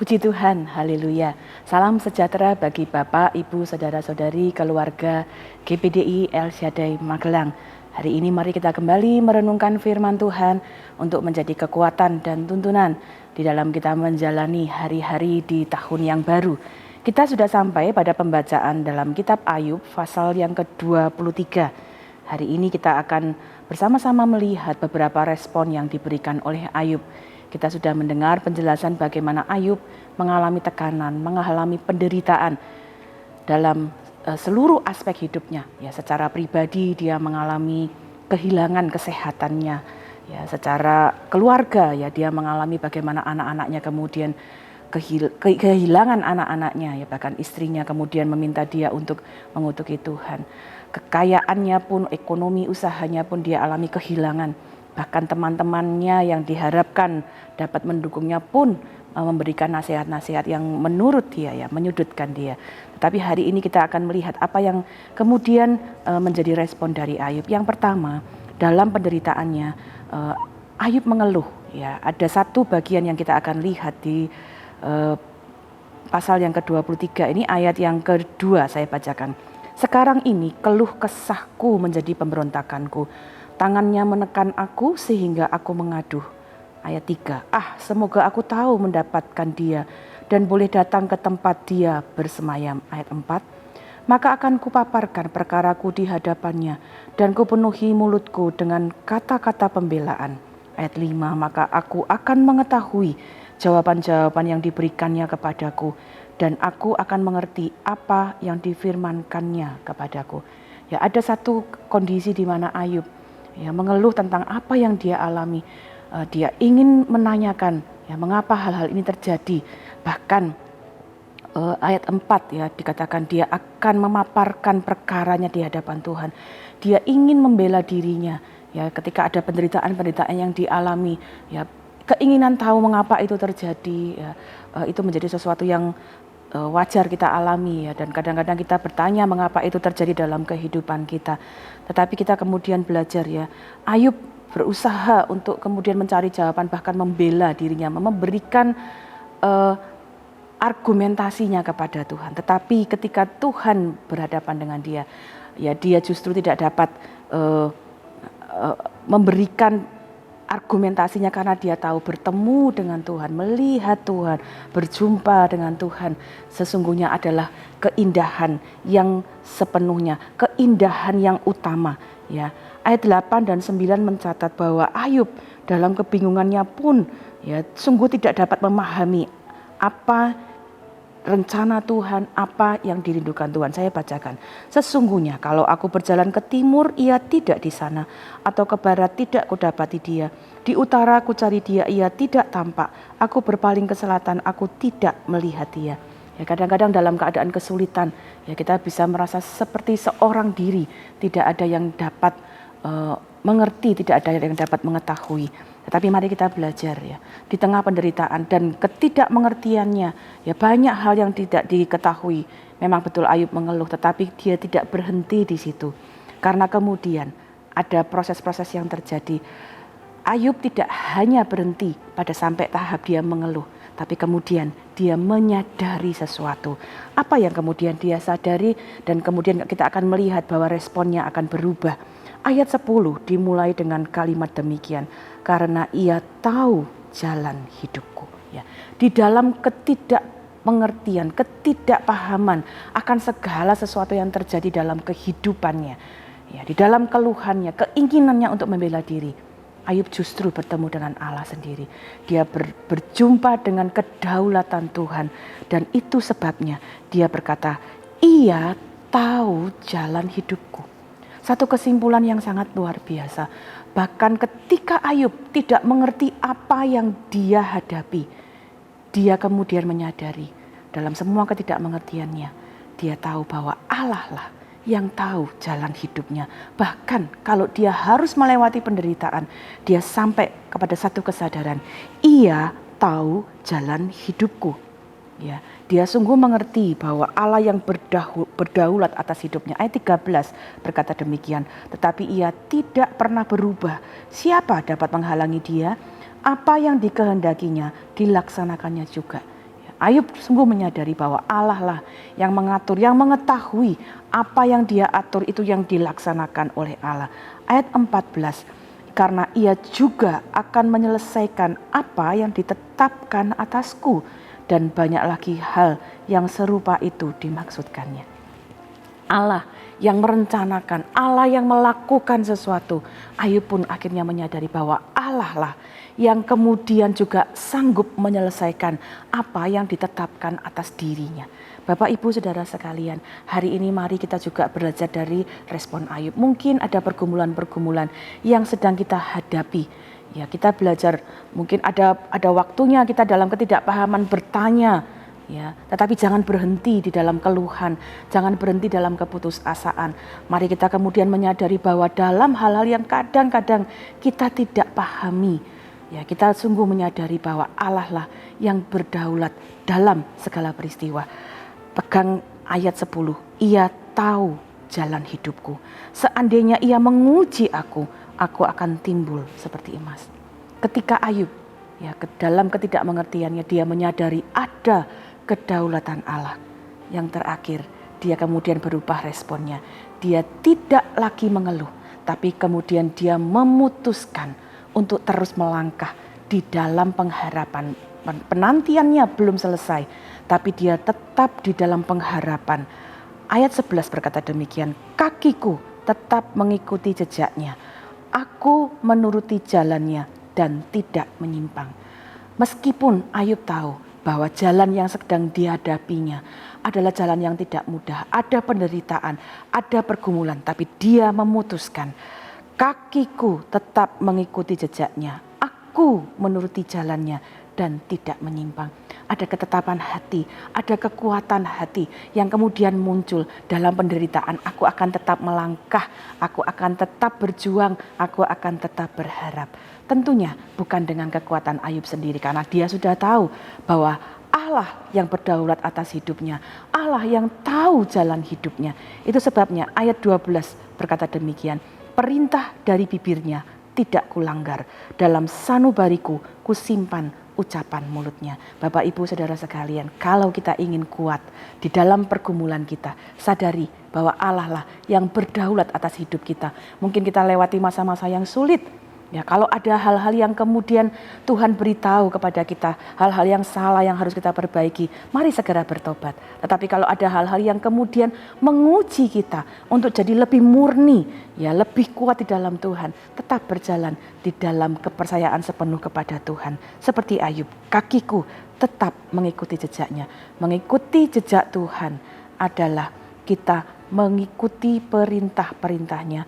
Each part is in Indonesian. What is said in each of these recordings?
Puji Tuhan, haleluya. Salam sejahtera bagi Bapak, Ibu, Saudara-saudari, keluarga GPDI El Shaddai Magelang. Hari ini mari kita kembali merenungkan firman Tuhan untuk menjadi kekuatan dan tuntunan di dalam kita menjalani hari-hari di tahun yang baru. Kita sudah sampai pada pembacaan dalam kitab Ayub pasal yang ke-23. Hari ini kita akan bersama-sama melihat beberapa respon yang diberikan oleh Ayub. Kita sudah mendengar penjelasan bagaimana Ayub mengalami tekanan, mengalami penderitaan dalam seluruh aspek hidupnya. Ya, secara pribadi dia mengalami kehilangan kesehatannya. Ya, secara keluarga ya dia mengalami bagaimana anak-anaknya kemudian kehilangan anak-anaknya, ya bahkan istrinya kemudian meminta dia untuk mengutuki Tuhan. Kekayaannya pun, ekonomi usahanya pun dia alami kehilangan. Bahkan teman-temannya yang diharapkan dapat mendukungnya pun memberikan nasihat-nasihat yang menurut dia ya menyudutkan dia. Tetapi hari ini kita akan melihat apa yang kemudian menjadi respon dari Ayub. Yang pertama, dalam penderitaannya Ayub mengeluh. Ya, ada satu bagian yang kita akan lihat di pasal yang ke-23 ini, ayat yang kedua saya bacakan. Sekarang ini keluh kesahku menjadi pemberontakanku. Tangannya menekan aku sehingga aku mengaduh. Ayat 3. Semoga aku tahu mendapatkan dia dan boleh datang ke tempat dia bersemayam. Ayat 4. Maka akan kupaparkan perkaraku di hadapannya dan kupenuhi mulutku dengan kata-kata pembelaan. Ayat 5. Maka aku akan mengetahui jawaban-jawaban yang diberikannya kepadaku dan aku akan mengerti apa yang difirmankannya kepadaku. Ya, ada satu kondisi di mana Ayub ya mengeluh tentang apa yang dia alami. Dia ingin menanyakan ya mengapa hal-hal ini terjadi. Bahkan ayat 4 ya dikatakan dia akan memaparkan perkaranya di hadapan Tuhan. Dia ingin membela dirinya ya ketika ada penderitaan-penderitaan yang dialami ya, keinginan tahu mengapa itu terjadi ya, itu menjadi sesuatu yang wajar kita alami ya, dan kadang-kadang kita bertanya mengapa itu terjadi dalam kehidupan kita. Tetapi kita kemudian belajar ya, Ayub berusaha untuk kemudian mencari jawaban, bahkan membela dirinya, memberikan argumentasinya kepada Tuhan. Tetapi ketika Tuhan berhadapan dengan dia, ya dia justru tidak dapat memberikan argumentasinya karena dia tahu bertemu dengan Tuhan, melihat Tuhan, berjumpa dengan Tuhan sesungguhnya adalah keindahan yang sepenuhnya, keindahan yang utama ya. Ayat 8 dan 9 mencatat bahwa Ayub dalam kebingungannya pun ya sungguh tidak dapat memahami apa rencana Tuhan, apa yang dirindukan Tuhan. Saya bacakan. Sesungguhnya kalau aku berjalan ke timur, ia tidak di sana. Atau ke barat, tidak kudapati dia. Di utara aku cari dia, ia tidak tampak. Aku berpaling ke selatan, aku tidak melihat dia. Ya, kadang-kadang dalam keadaan kesulitan, ya kita bisa merasa seperti seorang diri. Tidak ada yang dapat mengerti, tidak ada yang dapat mengetahui. Tetapi mari kita belajar ya, di tengah penderitaan dan ketidakmengertiannya, ya banyak hal yang tidak diketahui. Memang betul Ayub mengeluh, tetapi dia tidak berhenti di situ. Karena kemudian ada proses-proses yang terjadi. Ayub tidak hanya berhenti pada sampai tahap dia mengeluh, tapi kemudian dia menyadari sesuatu. Apa yang kemudian dia sadari, dan kemudian kita akan melihat bahwa responnya akan berubah. Ayat 10 dimulai dengan kalimat demikian, karena ia tahu jalan hidupku. Ya, di dalam ketidakpengertian, ketidakpahaman akan segala sesuatu yang terjadi dalam kehidupannya, ya, di dalam keluhannya, keinginannya untuk membela diri, Ayub justru bertemu dengan Allah sendiri. Dia berjumpa dengan kedaulatan Tuhan, dan itu sebabnya dia berkata, ia tahu jalan hidupku. Satu kesimpulan yang sangat luar biasa. Bahkan ketika Ayub tidak mengerti apa yang dia hadapi, dia kemudian menyadari dalam semua ketidakmengertiannya, dia tahu bahwa Allah lah yang tahu jalan hidupnya. Bahkan kalau dia harus melewati penderitaan, dia sampai kepada satu kesadaran, ia tahu jalan hidupku. Ya, dia sungguh mengerti bahwa Allah yang berdaulat atas hidupnya. Ayat 13 berkata demikian, tetapi ia tidak pernah berubah. Siapa dapat menghalangi dia? Apa yang dikehendakinya dilaksanakannya juga. Ayub sungguh menyadari bahwa Allah lah yang mengatur, yang mengetahui apa yang dia atur itu yang dilaksanakan oleh Allah. Ayat 14, karena ia juga akan menyelesaikan apa yang ditetapkan atasku, dan banyak lagi hal yang serupa itu dimaksudkannya. Allah yang merencanakan, Allah yang melakukan sesuatu. Ayub pun akhirnya menyadari bahwa Allah lah yang kemudian juga sanggup menyelesaikan apa yang ditetapkan atas dirinya. Bapak Ibu Saudara sekalian, hari ini mari kita juga belajar dari respon Ayub. Mungkin ada pergumulan-pergumulan yang sedang kita hadapi. Ya, kita belajar, mungkin ada waktunya kita dalam ketidakpahaman bertanya, ya, tetapi jangan berhenti di dalam keluhan, jangan berhenti dalam keputusasaan. Mari kita kemudian menyadari bahwa dalam hal-hal yang kadang-kadang kita tidak pahami, ya, kita sungguh menyadari bahwa Allah lah yang berdaulat dalam segala peristiwa. Pegang ayat 10, ia tahu jalan hidupku. Seandainya ia menguji aku akan timbul seperti emas. Ketika Ayub, ya, dalam ketidakmengertiannya, dia menyadari ada kedaulatan Allah. Yang terakhir, dia kemudian berubah responnya. Dia tidak lagi mengeluh, tapi kemudian dia memutuskan untuk terus melangkah di dalam pengharapan. Penantiannya belum selesai, tapi dia tetap di dalam pengharapan. Ayat 11 berkata demikian, kakiku tetap mengikuti jejaknya, aku menuruti jalannya dan tidak menyimpang. Meskipun Ayub tahu bahwa jalan yang sedang dihadapinya adalah jalan yang tidak mudah, ada penderitaan, ada pergumulan, tapi dia memutuskan, kakiku tetap mengikuti jejaknya, aku menuruti jalannya dan tidak menyimpang. Ada ketetapan hati, ada kekuatan hati yang kemudian muncul dalam penderitaan. Aku akan tetap melangkah, aku akan tetap berjuang, aku akan tetap berharap. Tentunya bukan dengan kekuatan Ayub sendiri, karena dia sudah tahu bahwa Allah yang berdaulat atas hidupnya, Allah yang tahu jalan hidupnya. Itu sebabnya ayat 12 berkata demikian, perintah dari bibirnya tidak kulanggar, dalam sanubariku kusimpan ucapan mulutnya. Bapak Ibu Saudara sekalian, kalau kita ingin kuat di dalam pergumulan kita, sadari bahwa Allah lah yang berdaulat atas hidup kita. Mungkin kita lewati masa-masa yang sulit. Ya, kalau ada hal-hal yang kemudian Tuhan beritahu kepada kita, hal-hal yang salah yang harus kita perbaiki, mari segera bertobat. Tetapi kalau ada hal-hal yang kemudian menguji kita untuk jadi lebih murni, ya, lebih kuat di dalam Tuhan, tetap berjalan di dalam kepercayaan sepenuh kepada Tuhan. Seperti Ayub, kakiku tetap mengikuti jejaknya. Mengikuti jejak Tuhan adalah kita mengikuti perintah-perintahnya,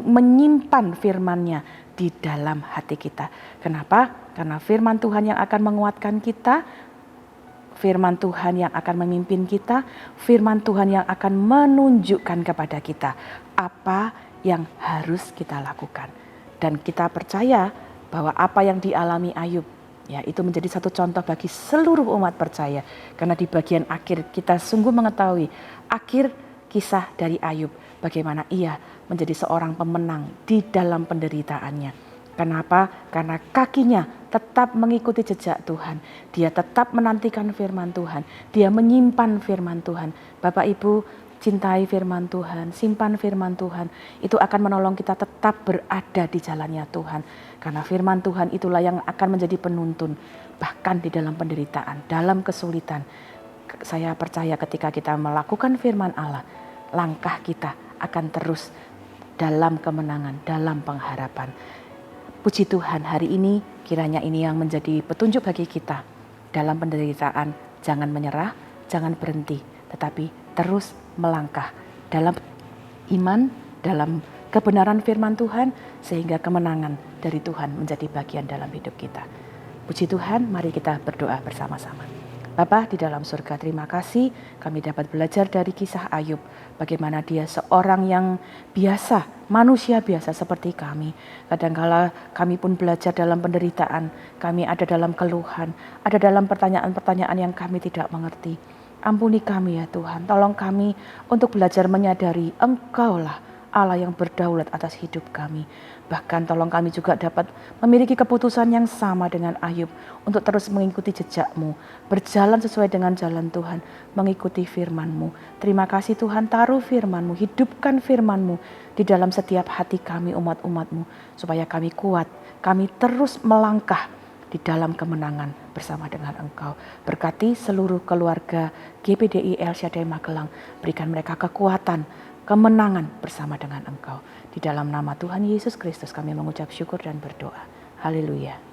menyimpan firman-Nya di dalam hati kita. Kenapa? Karena firman Tuhan yang akan menguatkan kita, firman Tuhan yang akan memimpin kita, firman Tuhan yang akan menunjukkan kepada kita apa yang harus kita lakukan. Dan kita percaya bahwa apa yang dialami Ayub, ya, itu menjadi satu contoh bagi seluruh umat percaya. Karena di bagian akhir kita sungguh mengetahui akhir kisah dari Ayub, bagaimana ia menjadi seorang pemenang di dalam penderitaannya. Kenapa? Karena kakinya tetap mengikuti jejak Tuhan. Dia tetap menantikan firman Tuhan. Dia menyimpan firman Tuhan. Bapak Ibu, cintai firman Tuhan, simpan firman Tuhan. Itu akan menolong kita tetap berada di jalannya Tuhan. Karena firman Tuhan itulah yang akan menjadi penuntun. Bahkan di dalam penderitaan, dalam kesulitan. Saya percaya ketika kita melakukan firman Allah, langkah kita akan terus dalam kemenangan, dalam pengharapan. Puji Tuhan, hari ini kiranya ini yang menjadi petunjuk bagi kita. Dalam penderitaan, jangan menyerah, jangan berhenti, tetapi terus melangkah dalam iman, dalam kebenaran firman Tuhan, sehingga kemenangan dari Tuhan menjadi bagian dalam hidup kita. Puji Tuhan, mari kita berdoa bersama-sama. Bapa di dalam surga, terima kasih kami dapat belajar dari kisah Ayub. Bagaimana dia seorang yang biasa, manusia biasa seperti kami. Kadangkala kami pun belajar dalam penderitaan, kami ada dalam keluhan, ada dalam pertanyaan-pertanyaan yang kami tidak mengerti. Ampuni kami ya Tuhan, tolong kami untuk belajar menyadari Engkaulah Allah yang berdaulat atas hidup kami. Bahkan tolong kami juga dapat memiliki keputusan yang sama dengan Ayub untuk terus mengikuti jejak-Mu, berjalan sesuai dengan jalan Tuhan, mengikuti firman-Mu. Terima kasih Tuhan, taruh firman-Mu, hidupkan firman-Mu di dalam setiap hati kami umat-umat-Mu, supaya kami kuat, kami terus melangkah di dalam kemenangan bersama dengan Engkau. Berkati seluruh keluarga GPDI El Shaddai Magelang, berikan mereka kekuatan, kemenangan bersama dengan Engkau. Di dalam nama Tuhan Yesus Kristus kami mengucap syukur dan berdoa. Haleluya.